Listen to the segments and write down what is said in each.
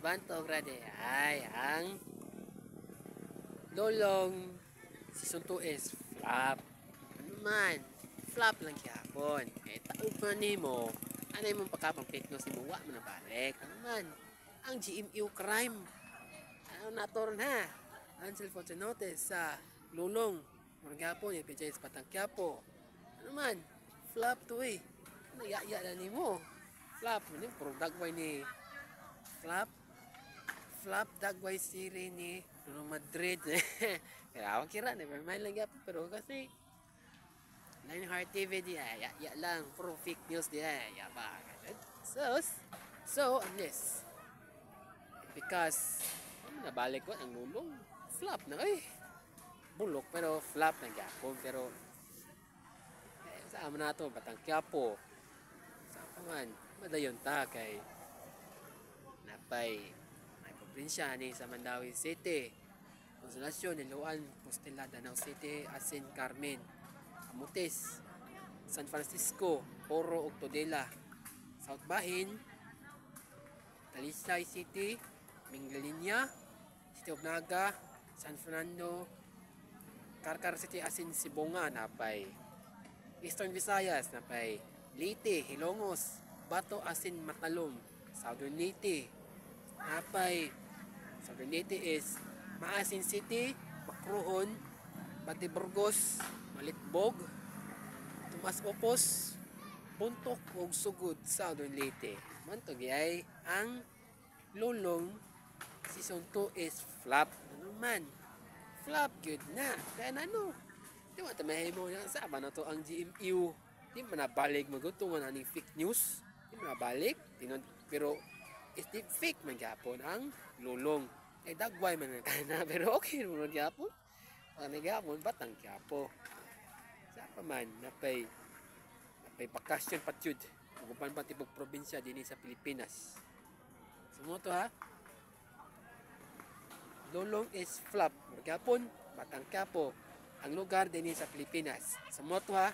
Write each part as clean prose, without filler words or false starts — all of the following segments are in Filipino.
bantog rade ay ang Lolong Season 2 is flop. Ano man, flop lang gyapon. Taog man nimo, anay mong pakapang fake news nimo wa man nabalik. Ano man, ang GMU crime. Ano nator na? Ansel Fortunotes sa Lulong. Murag gyapon yung PJ sa Batang Quiapo. Ano man, flop to eh. Ano ya na nimo? Flop man yung puro dagway ni flop dagway siri ni Real Madrid. Kaya ako kira, never mind lang yapon. Pero kasi, Line Heart TV di ya lang. Puro fake news di ya ba. So, unless, because, nabalik ko, ang Lulong, flop na bulok, pero flop na gyapon. Pero, saan na ito, Batang Quiapo. Saan pa man, madayon ta kay, napay, may probinsya ni sa Mandawi City. Konsolasyon, Niluan, Postela, Danau City, Asin, Carmen, Camotes, San Francisco, Oro, Octodela, South Bahin, Talisay City, Minglalinya, City of Naga, San Fernando, Carcar City, Asin, Sibonga, napay Eastern Visayas, napay Leyte, Hilongos, Bato, Asin, Matalom, Southern Leyte, napay Southern Leyte is Maasin City, Macrohon, Batiburgos, Malitbog, Tumas Opos, Puntok ug Sugod, Southern Leyte. Mantog ay ang Lulong Season 2 is flop. Ano man? Flop good na. Kaya ano? Di ba tamahimo na saba na to ang GMU. Di man nabalik magutungan aning fake news. Di man nabalik. Pero is deep fake man gyapon ang Lulong. Dagway man na pero okay mo gyapon. Ang gyapon Batang Quiapo. Sa pa man napay bakasyon patyud. Uban pa tibok probinsya dinhi sa Pilipinas. Sumo to ha. Lulong is flop. Gyapon Batang Quiapo ang lugar dinhi sa Pilipinas. Sumo to ha.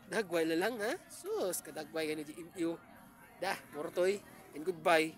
Dagway lang ha. Sus kadagway gani GMU. Dah, mortoy and goodbye.